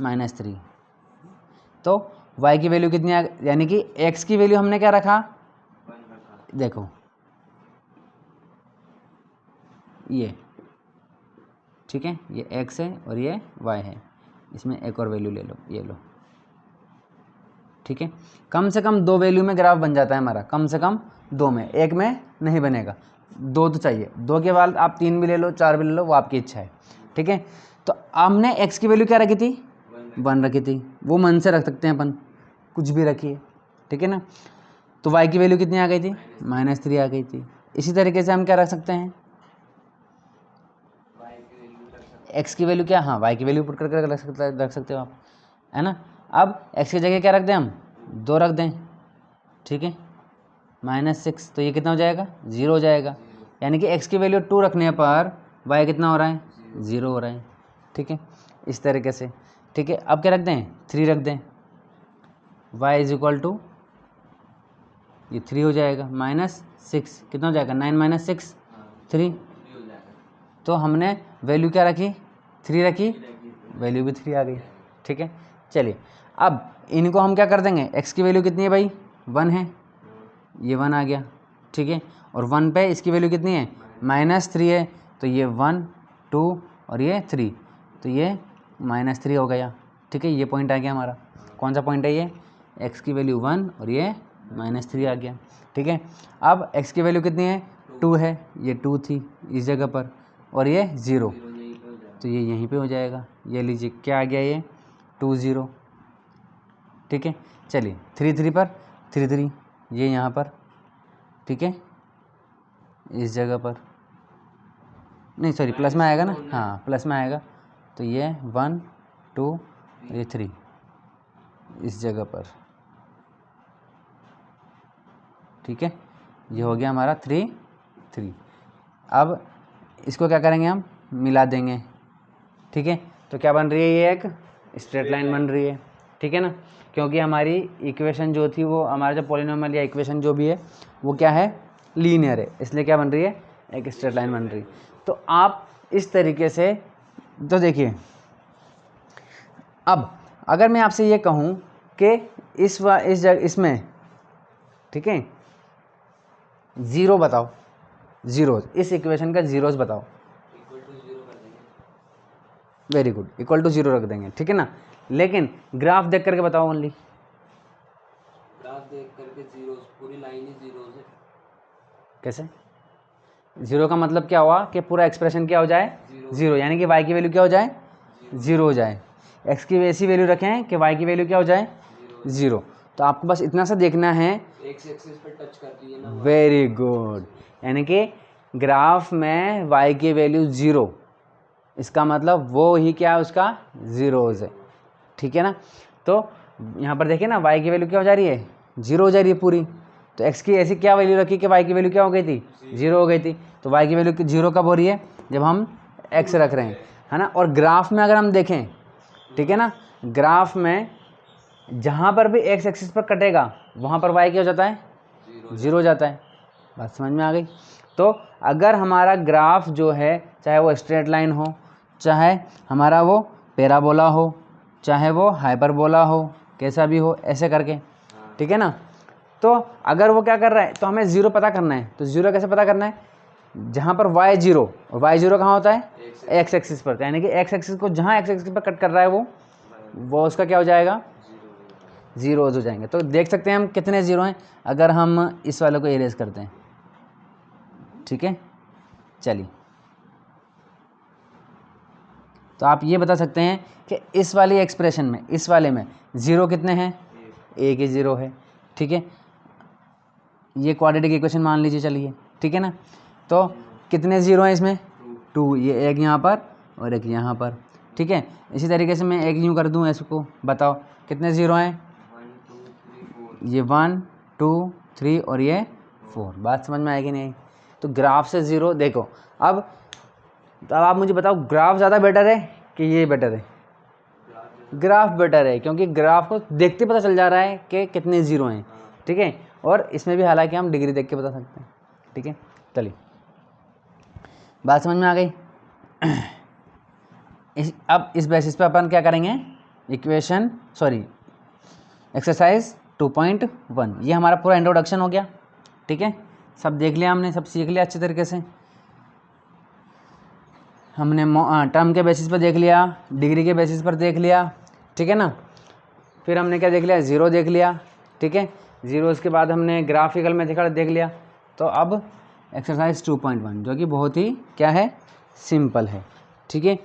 -3। तो y की वैल्यू कितनी आ, यानी कि x की वैल्यू हमने क्या रखा, देखो ये, ठीक है, ये x है और ये y है, इसमें एक और वैल्यू ले लो, ये लो, ठीक है। कम से कम 2 वैल्यू में ग्राफ बन जाता है हमारा, कम से कम 2 में, एक में नहीं बनेगा, 2 तो चाहिए, 2 के बाद आप 3 भी ले लो, 4 भी ले लो, वो आपकी इच्छा है, ठीक है। तो हमने x की वैल्यू क्या रखी थी, 1 रखी थी, वो मन से रख सकते हैं अपन, कुछ भी रखिए, ठीक है ना। तो y की वैल्यू कितनी आ गई थी, -3 आ गई थी। इसी तरीके से हम क्या रख सकते हैं, x की वैल्यू क्या, हाँ y की वैल्यू पुट करके रख सकते हो आप, है ना। अब x की जगह क्या रख दें हम, 2 रख दें, ठीक है, -6, तो ये कितना हो जाएगा, 0 हो जाएगा। यानी कि x की वैल्यू 2 रखने पर y कितना हो रहा है, 0 हो रहा है, ठीक है, इस तरीके से, ठीक है। अब क्या रख दें, 3 रख दें, y इज इक्वल टू ये 3 हो जाएगा, -6 कितना हो जाएगा, 9 - 6 3, तो हमने वैल्यू क्या रखी, 3 रखी, वैल्यू भी 3 आ गई, ठीक है। चलिए, अब इनको हम क्या कर देंगे, x की वैल्यू कितनी है भाई, 1 है, ये 1 आ गया, ठीक है। और 1 पे इसकी वैल्यू कितनी है, -3 है, तो ये 1 2 और ये 3, तो ये -3 हो गया, ठीक है। ये पॉइंट आ गया हमारा, कौन सा पॉइंट है ये, x की वैल्यू 1 और ये -3 आ गया, ठीक है। अब x की वैल्यू कितनी है, 2 है, ये 2 थी इस जगह पर, और ये 0, तो ये यहीं पे हो जाएगा, ये लीजिए क्या आ गया, ये 2 0, ठीक है। चलिए, 3 3 पर 3 3, ये यहाँ पर, ठीक है, इस जगह पर, नहीं सॉरी प्लस में आएगा ना, हाँ प्लस में आएगा, तो ये 1 2 ये 3 इस जगह पर, ठीक है। ये हो गया हमारा 3 3। अब इसको क्या करेंगे, हम मिला देंगे, ठीक है। तो क्या बन रही है, ये एक स्ट्रेट लाइन बन रही है, ठीक है ना, क्योंकि हमारी इक्वेशन जो थी, वो हमारा जो पॉलिनोमियल या इक्वेशन जो भी है वो क्या है, लीनियर है, इसलिए क्या बन रही है, एक स्ट्रेट लाइन बन रही है। तो आप इस तरीके से, तो देखिए, अब अगर मैं आपसे ये कहूँ कि इसमें, ठीक है, 0 बताओ, जीरोज, इस इक्वेशन का जीरोज बताओ, वेरी गुड, इक्वल टू 0 रख देंगे, ठीक है ना। लेकिन ग्राफ देख करके बताओ, ओनली ग्राफ देख करके जीरोस, पूरी लाइन ही जीरोस है, कैसे, 0 का मतलब क्या हुआ कि पूरा एक्सप्रेशन क्या हो जाए, 0, यानी कि y की वैल्यू क्या हो जाए, 0 हो जाए। x की ऐसी वैल्यू रखें कि y की वैल्यू क्या हो जाए, 0। तो आपको बस इतना सा देखना है, एक्स एक्सिस पे टच करती है ना, वेरी गुड, यानी कि ग्राफ में y की वैल्यू 0, इसका मतलब वो ही क्या है, उसका जीरोज है, ठीक है ना। तो यहाँ पर देखिए ना, y की वैल्यू क्या हो जा रही है, 0 हो जा रही है पूरी, तो x की ऐसी क्या वैल्यू रखी कि y की वैल्यू क्या हो गई थी, 0 हो गई थी। तो y की वैल्यू 0 कब हो रही है, जब हम x रख रहे हैं, है ना। और ग्राफ में अगर हम देखें, ठीक है ना, ग्राफ में जहाँ पर भी x एक्सिस पर कटेगा वहाँ पर y क्या हो जाता है, 0 हो जाता है। बात समझ में आ गई। तो अगर हमारा ग्राफ जो है, चाहे वो स्ट्रेट लाइन हो, चाहे हमारा वो पैराबोला हो, चाहे वो हाइपरबोला हो, कैसा भी हो, ऐसे करके, ठीक है ना। तो अगर वो क्या कर रहा है, तो हमें 0 पता करना है। तो 0 कैसे पता करना है, जहाँ पर y 0, और y 0 कहाँ होता है, x एक्सिस पर, यानी कि x एक्सिस को जहाँ x एक्सिस पर कट कर रहा है वो उसका क्या हो जाएगा, 0 हो जाएंगे। तो देख सकते हैं हम कितने 0 हैं, अगर हम इस वाले को इरेज करते हैं, ठीक है, चलिए, तो आप ये बता सकते हैं कि इस वाली एक्सप्रेशन में, इस वाले में ज़ीरो कितने हैं, एक ही ज़ीरो है। ठीक है, ये क्वाड्रेटिक इक्वेशन मान लीजिए, चलिए ठीक है ना। तो कितने ज़ीरो हैं इसमें, 2, ये एक यहाँ पर और एक यहाँ पर। ठीक है, इसी तरीके से मैं एक यूँ कर दूँ इसको, बताओ कितने ज़ीरो हैं, 1 2 3 4। ये 1 2 3 और ये 4। बात समझ में आएगी नहीं? तो ग्राफ से ज़ीरो देखो। अब आप मुझे बताओ, ग्राफ ज़्यादा बेटर है कि ये बेटर है? ग्राफ बेटर है, क्योंकि ग्राफ को देखते पता चल जा रहा है कि कितने ज़ीरो हैं। ठीक है, और इसमें भी हालांकि हम डिग्री देख के बता सकते हैं। ठीक है, चलिए बात समझ में आ गई। अब इस बेसिस पे अपन क्या करेंगे, इक्वेशन एक्सरसाइज 2.1, ये हमारा पूरा इंट्रोडक्शन हो गया। ठीक है, सब देख लिया हमने, सब सीख लिया अच्छे तरीके से। हमने टर्म के बेसिस पर देख लिया, डिग्री के बेसिस पर देख लिया। ठीक है ना, फिर हमने क्या देख लिया, ज़ीरो देख लिया। ठीक है, ज़ीरो उसके बाद हमने ग्राफिकल में देख लिया। तो अब एक्सरसाइज 2.1 जो कि बहुत ही क्या है, सिंपल है। ठीक है,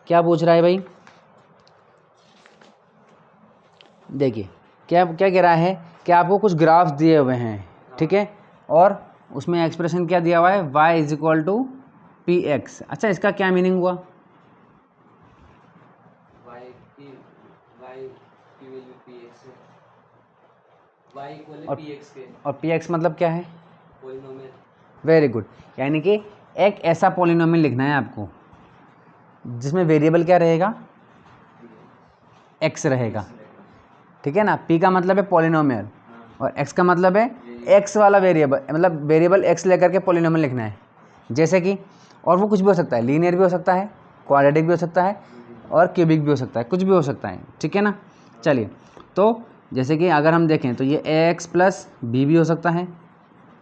क्या पूछ रहा है भाई, देखिए क्या क्या कह रहा है कि आपको कुछ ग्राफ्स दिए हुए हैं। ठीक है, और उसमें एक्सप्रेशन क्या दिया हुआ है, y = px। अच्छा, इसका क्या मीनिंग हुआ, y की वैल्यू px है, y इक्वल और px के, और px मतलब क्या है, पॉलिनोमियल। Very good. यानी कि एक ऐसा पॉलिनोमियल लिखना है आपको जिसमें वेरिएबल क्या रहेगा, x रहेगा। ठीक है ना, p का मतलब है पॉलिनोमियल और x का मतलब है x वाला वेरिएबल, मतलब वेरिएबल x लेकर के पॉलिनोमियल लिखना है। जैसे कि, और वो कुछ भी हो सकता है, लीनियर भी हो सकता है, क्वाड्रेटिक भी हो सकता है और क्यूबिक भी हो सकता है, कुछ भी हो सकता है। ठीक है ना, चलिए, तो जैसे कि अगर हम देखें तो ये ax + b भी हो सकता है,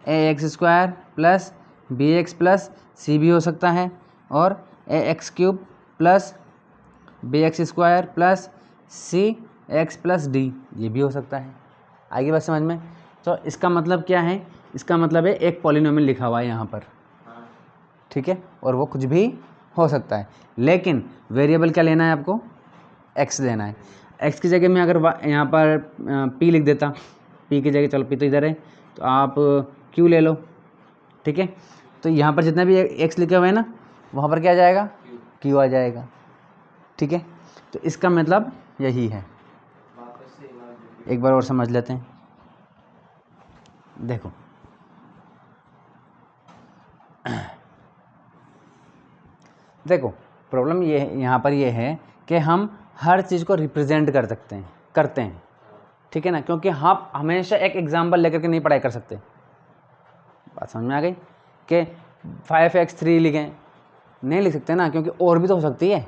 ax² + bx + c भी हो सकता है, और ax³ + bx² + cx + d ये भी हो सकता है। आगे बात समझ में? तो इसका मतलब क्या है, इसका मतलब है एक पॉलिनोमियल लिखा हुआ है यहाँ पर। ठीक है, और वो कुछ भी हो सकता है, लेकिन वेरिएबल क्या लेना है आपको, x लेना है। x की जगह में अगर यहाँ पर p लिख देता, p की जगह, चलो p तो इधर है, तो आप q ले लो। ठीक है, तो यहाँ पर जितना भी x लिखे हुए हैं ना, वहाँ पर क्या आ जाएगा, q आ जाएगा। ठीक है, तो इसका मतलब यही है। वापस से एक बार और समझ लेते हैं, देखो देखो प्रॉब्लम ये यहाँ पर ये है कि हम हर चीज़ को रिप्रेजेंट करते हैं। ठीक है ना, क्योंकि हम हमेशा एक एग्जाम्पल लेकर के नहीं पढ़ाई कर सकते। बात समझ में आ गई कि 5x3 लिखें, नहीं लिख सकते ना, क्योंकि और भी तो हो सकती है।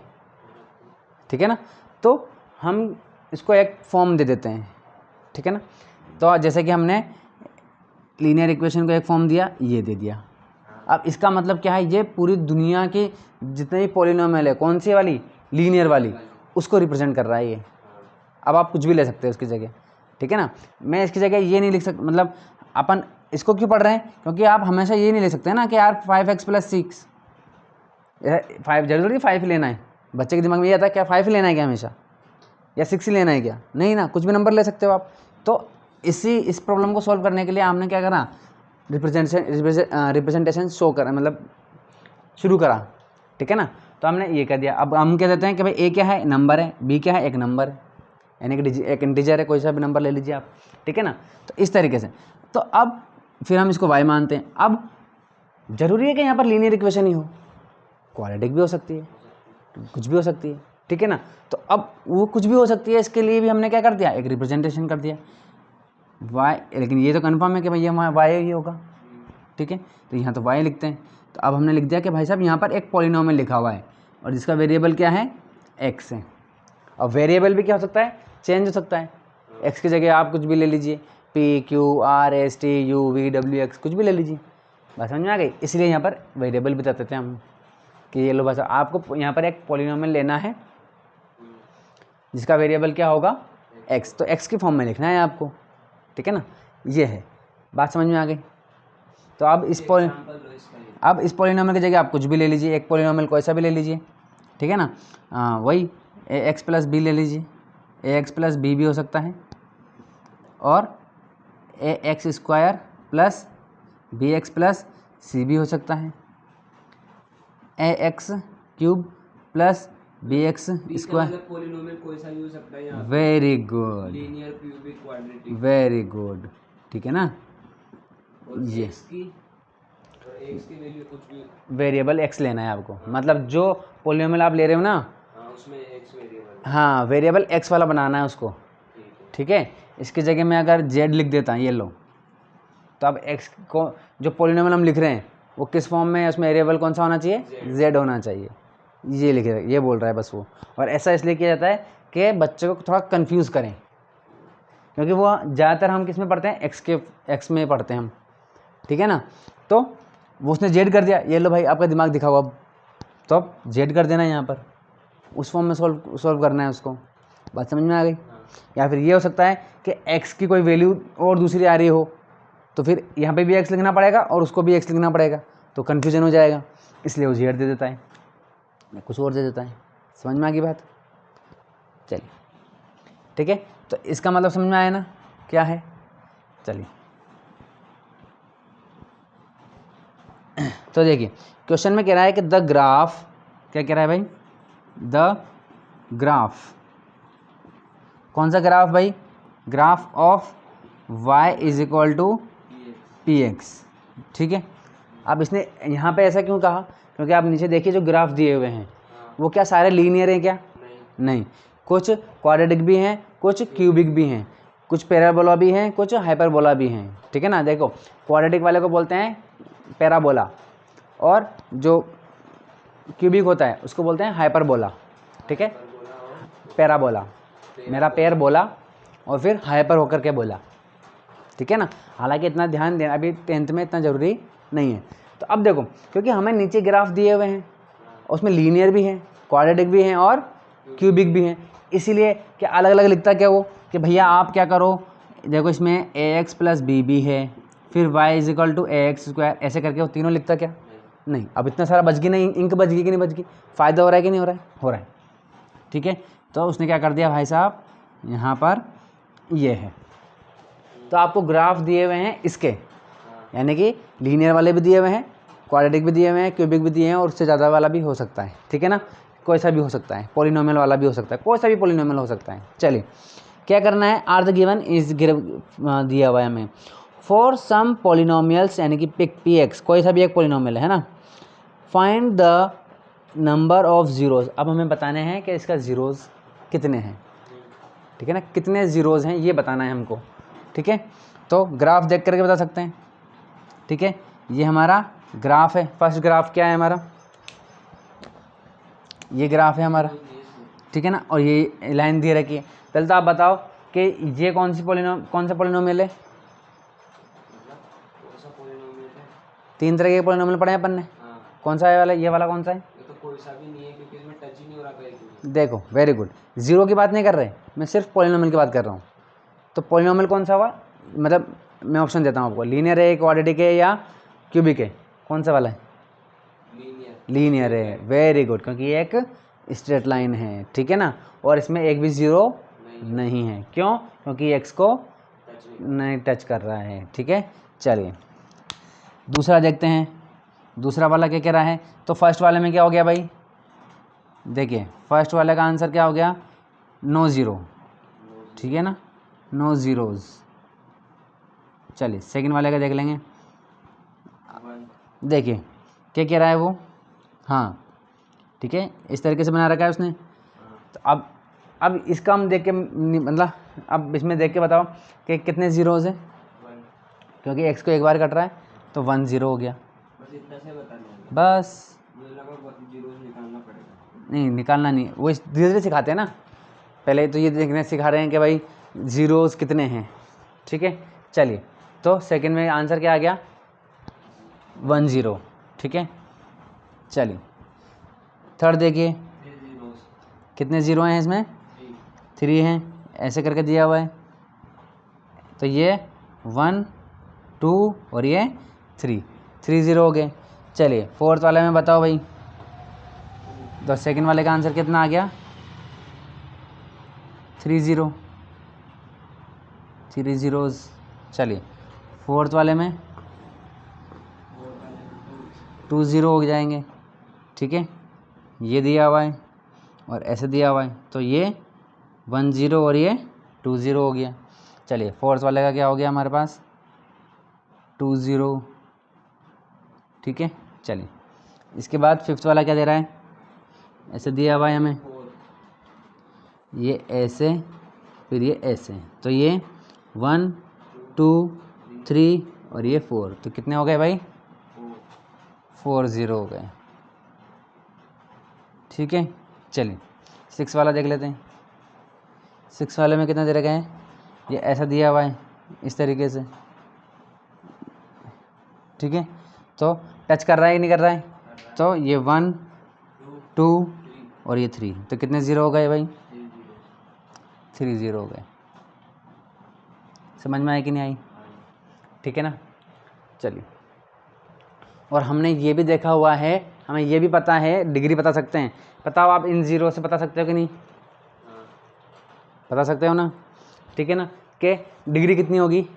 ठीक है ना, तो हम इसको एक फॉर्म दे देते हैं। ठीक है ना, तो जैसे कि हमने लीनियर इक्वेशन को एक फॉर्म दिया, ये दे दिया। अब इसका मतलब क्या है, ये पूरी दुनिया के जितने भी पॉलिनोमियल है, कौन सी वाली, लीनियर वाली, उसको रिप्रेजेंट कर रहा है ये। अब आप कुछ भी ले सकते हैं उसकी जगह। ठीक है ना, मैं इसकी जगह ये नहीं लिख सकता, मतलब अपन इसको क्यों पढ़ रहे हैं, क्योंकि आप हमेशा ये नहीं ले सकते ना कि यार 5x + 6, 5 जरूरी 5 लेना है। बच्चे के दिमाग में ये आता है क्या 5 लेना है क्या हमेशा, या 6 लेना है क्या, नहीं ना, कुछ भी नंबर ले सकते हो आप। तो इस प्रॉब्लम को सॉल्व करने के लिए हमने क्या करा, रिप्रेजेंटेशन शो करा, मतलब शुरू करा। ठीक है ना, तो हमने ये कर दिया। अब हम कह देते हैं कि भाई ए क्या है, नंबर है, बी क्या है, एक नंबर है, यानी कि एक इंटीजर है, कोई सा भी नंबर ले लीजिए आप। ठीक है ना, तो इस तरीके से। तो अब फिर हम इसको y मानते हैं। अब जरूरी है कि यहाँ पर लीनियर इक्वेशन ही हो, क्वाड्रेटिक भी हो सकती है, कुछ भी हो सकती है। ठीक है ना, तो अब वो कुछ भी हो सकती है, इसके लिए भी हमने क्या कर दिया, एक रिप्रेजेंटेशन कर दिया y, लेकिन ये तो कन्फर्म है कि भाई ये y ही होगा। ठीक है, तो यहाँ तो y लिखते हैं। तो अब हमने लिख दिया कि भाई साहब यहाँ पर एक पॉलिनोमियल लिखा हुआ है और जिसका वेरिएबल क्या है, x है। और वेरिएबल भी क्या हो सकता है, चेंज हो सकता है। x की जगह आप कुछ भी ले लीजिए, p q r s t u v w x कुछ भी ले लीजिए। बस समझ में आ गई, इसलिए यहाँ पर वेरिएबल भी बताते थे हम कि ये लो बस आपको यहाँ पर एक पॉलिनोमियल लेना है जिसका वेरिएबल क्या होगा, x, तो x की फॉर्म में लिखना है आपको। ठीक है ना, ये है, बात समझ में आ गई। तो अब इस पॉलिनोमियल की जगह आप कुछ भी ले लीजिए, एक पॉलिनोमियल कोई सा भी ले लीजिए, ठीक है ना। वही ax प्लस बी ले लीजिए, ax प्लस बी भी हो सकता है, और ax square plus b x plus c भी हो सकता है, ax cube plus b x square. Polynomial कोई सा भी हो सकता है यहाँ पे। Very good, linear, cubic, quadratic. Very good, ठीक है ना। और ये x की वैल्यू कुछ भी, वेरिएबल x लेना है आपको, मतलब जो पॉलिनोमियल आप ले रहे हो ना, हाँ उसमें x वेरिएबल, हाँ वेरिएबल x वाला बनाना है उसको, ठीक है। ठीक है। इसकी जगह मैं अगर z लिख देता ये लो, तो अब x को जो पॉलिनोमियल हम लिख रहे हैं वो किस फॉर्म में है, उसमें वेरिएबल कौन सा होना चाहिए, z होना चाहिए, ये लिख रहे, ये बोल रहा है बस वो। और ऐसा इसलिए किया जाता है कि बच्चों को थोड़ा कंफ्यूज करें, क्योंकि वो ज़्यादातर हम किस में पढ़ते हैं, x में पढ़ते हैं हम, ठीक है ना। तो वो उसने जेड कर दिया, ये लो भाई आपका दिमाग दिखाओ अब, तो अब जेड कर देना है यहाँ पर, उस फॉर्म में सॉल्व करना है उसको। बात समझ में आ गई। या फिर ये हो सकता है कि x की कोई वैल्यू और दूसरी आ रही हो, तो फिर यहाँ पे भी x लिखना पड़ेगा और उसको भी x लिखना पड़ेगा, तो कन्फ्यूजन हो जाएगा, इसलिए वो जेड दे देता है या कुछ और दे देता है। समझ में आ गई बात, चलिए ठीक है। तो इसका मतलब समझ में आया ना क्या है। चलिए तो देखिए क्वेश्चन में कह रहा है कि द ग्राफ, क्या कह रहा है भाई, द ग्राफ, कौन सा ग्राफ भाई, graph of y is equal to p x, ठीक है। अब इसने यहाँ पे ऐसा क्यों कहा, क्योंकि आप नीचे देखिए जो ग्राफ दिए हुए हैं वो क्या सारे लीनियर हैं क्या, नहीं, कुछ क्वाड्रेटिक भी हैं, कुछ क्यूबिक भी हैं, कुछ पैराबोला भी हैं, कुछ हाइपरबोला भी हैं, ठीक है ना। देखो क्वाड्रेटिक वाले को बोलते हैं पैराबोला, और जो क्यूबिक होता है उसको बोलते हैं हाइपरबोला, ठीक है। पैराबोला, मेरा पैर बोला और फिर हाइपर होकर के बोला, ठीक है ना। हालांकि इतना ध्यान देना अभी 10th में इतना ज़रूरी नहीं है। तो अब देखो क्योंकि हमें नीचे ग्राफ दिए हुए हैं, उसमें लीनियर भी हैं, क्वाड्रेटिक भी हैं और क्यूबिक भी हैं, इसीलिए कि अलग अलग लिखता क्या वो कि भैया आप क्या करो, देखो इसमें ax प्लस बी भी है, फिर y is equal to ax square, ऐसे करके वो तीनों लिखता क्या, नहीं। अब इतना सारा बच गई नहीं, इंक बच गई कि नहीं बच गई, फ़ायदा हो रहा है कि नहीं हो रहा है, हो रहा है, ठीक है। तो उसने क्या कर दिया भाई साहब, यहाँ पर ये है, तो आपको ग्राफ दिए हुए हैं इसके, यानी कि लीनियर वाले भी दिए हुए हैं, क्वाड्रेटिक भी दिए हुए हैं, क्यूबिक भी दिए हैं, और उससे ज़्यादा वाला भी हो सकता है, ठीक है ना, कोई सा भी हो सकता है, पॉलिनोमियल वाला भी हो सकता है, कोई सा भी पॉलिनोमियल हो सकता है। चलिए क्या करना है, आर द गिवन इज दिया हुआ है हमें, फॉर सम पॉलिनोमियल्स, यानी कि पिक पी एक्स, कोई सा भी एक पॉलिनोमियल है ना, find the number of zeros. अब हमें बताने हैं कि इसका ज़ीरोज़ कितने हैं, ठीक है ना, कितने ज़ीरोज़ हैं ये बताना है हमको, ठीक है। तो ग्राफ देख करके बता सकते हैं, ठीक है। ये हमारा ग्राफ है, फर्स्ट ग्राफ क्या है हमारा, ये ग्राफ है हमारा, ठीक है ना, और ये लाइन दे रखी है। पहले तो आप बताओ कि ये कौन सा पॉलिनोमियल है, तीन तरह के पॉलिनोमियल पढ़े हैं अपन ने, कौन सा है वाला, ये वाला कौन सा है, ये तो कोई सा भी नहीं है क्योंकि इसमें टच ही नहीं हो रहा कहीं। देखो वेरी गुड, जीरो की बात नहीं कर रहे, मैं सिर्फ पॉलिनोमियल की बात कर रहा हूँ। तो पॉलिनोमियल कौन सा हुआ, मतलब मैं ऑप्शन देता हूँ आपको, लीनियर है, क्वाड्रेटिक है या क्यूबिक है, कौन सा वाला है, लीनियर है, वेरी गुड, क्योंकि ये एक स्ट्रेट लाइन है, ठीक है ना, और इसमें एक भी ज़ीरो नहीं है, क्यों, क्योंकि एक्स को नहीं टच कर रहा है, ठीक है। चलिए दूसरा देखते हैं, दूसरा वाला क्या कह रहा है। तो फर्स्ट वाले में क्या हो गया भाई, देखिए फर्स्ट वाले का आंसर क्या हो गया, नो ज़ीरो, ठीक है ना, नो ज़ीरोज़। चलिए सेकंड वाले का देख लेंगे, देखिए क्या कह रहा है वो, हाँ ठीक है, इस तरीके से बना रखा है उसने। तो अब इसका हम देख के मतलब अब इसमें देख के बताओ कि कितने ज़ीरोज़ हैं, क्योंकि एक्स को एक बार कट रहा है तो 1 0 हो गया, बस इतना से बताना है, बस, मुझे लगा जीरोस निकालना पड़ेगा, नहीं निकालना नहीं, वो धीरे धीरे सिखाते हैं ना, पहले तो ये देखने सिखा रहे हैं कि भाई ज़ीरोज़ कितने हैं, ठीक है। चलिए तो सेकंड में आंसर क्या आ गया, 1 0, ठीक है। चलिए थर्ड देखिए, कितने ज़ीरो हैं इसमें, 3 हैं, ऐसे करके दिया हुआ है, तो ये 1 2 और ये 3 0 हो गए। चलिए फोर्थ वाले में बताओ भाई, तो सेकंड वाले का आंसर कितना आ गया? 3 0, 3 zeros। चलिए फोर्थ वाले में 2 0 हो जाएंगे, ठीक है। ये दिया हुआ है और ऐसे दिया हुआ है, तो ये 1 0 और ये 2 0 हो गया। चलिए फोर्थ वाले का क्या हो गया हमारे पास? 2 0, ठीक है। चलिए इसके बाद फिफ्थ वाला क्या दे रहा है? ऐसे दिया हुआ है हमें, ये ऐसे, फिर ये ऐसे, तो ये 1 2 3 और ये 4, तो कितने हो गए भाई? 4 0 हो गए, ठीक है। चलिए 6 वाला देख लेते हैं। 6 वाले में कितना दे रखा है? ये ऐसा दिया हुआ है इस तरीके से, ठीक है। तो टच कर रहा है कि नहीं कर रहा है? तो ये 1 2 और ये 3, तो कितने 0 हो गए भाई? 3 0 हो गए। समझ में आई कि नहीं आई? ठीक है ना। चलिए, और हमने ये भी देखा हुआ है, हमें ये भी पता है, डिग्री बता सकते हैं। बताओ आप इन जीरो से बता सकते हो कि नहीं? बता सकते हो ना, ठीक है ना। कि डिग्री कितनी होगी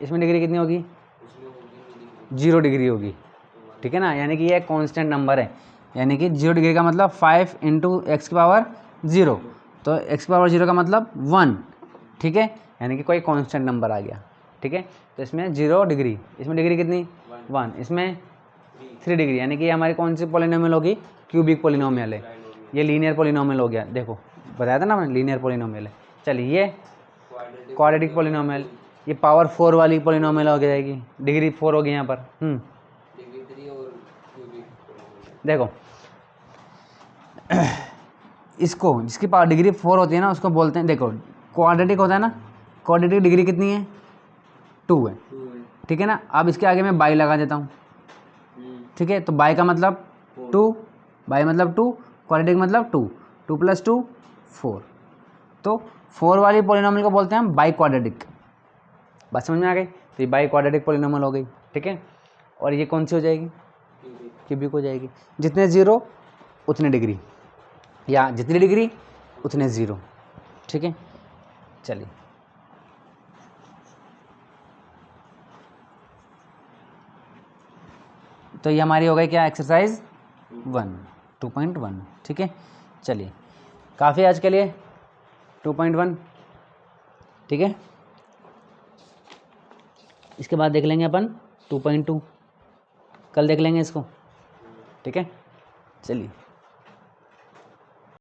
इसमें? डिग्री कितनी होगी? 0 डिग्री होगी, ठीक है ना। यानी कि ये कांस्टेंट नंबर है, यानी कि 0 डिग्री का मतलब 5 × x⁻0, तो x⁻0 का मतलब 1, ठीक है। यानी कि कोई कांस्टेंट नंबर आ गया, ठीक है। तो इसमें 0 डिग्री, इसमें डिग्री कितनी? 1, इसमें 3 डिग्री, यानी कि ये हमारी कौन सी पॉलिनोमियल होगी? क्यूबिक पॉलिनोमियल है। ये लीनियर पॉलिनोमियल हो गया, देखो बताया था ना मैंने, लीनियर पॉलिनोमियल है। चलिए ये क्वाड्रेटिक पॉलिनोमियल, ये पावर 4 वाली पॉलिनोमियल हो जाएगी, डिग्री 4 होगी यहाँ पर। डिग्री 3 और क्यूबिक देखो इसको, जिसकी पावर डिग्री 4 होती है ना, उसको बोलते हैं, देखो क्वाड्रेटिक होता है ना, क्वाड्रेटिक डिग्री कितनी है? 2 है, ठीक है ना। अब इसके आगे मैं बाई लगा देता हूँ, ठीक है। तो बाई का मतलब 2, बाई मतलब 2, क्वाड्रेटिक मतलब 2, 2 + 2 4, तो 4 वाली पॉलिनोमियल को बोलते हैं हम बाई क्वाड्रेटिक। बात समझ में आ गई? तो ये बाई क्वाड्रेटिक पॉलिनोमियल हो गई, ठीक है। और ये कौन सी हो जाएगी? क्यूबिक हो जाएगी। जितने 0 उतने डिग्री, या जितनी डिग्री उतने 0, ठीक है। चलिए तो ये हमारी हो गई क्या? एक्सरसाइज 1 2.1, ठीक है। चलिए काफ़ी आज के लिए 2.1, ठीक है। इसके बाद देख लेंगे अपन 2.2, कल देख लेंगे इसको, ठीक है। चलिए।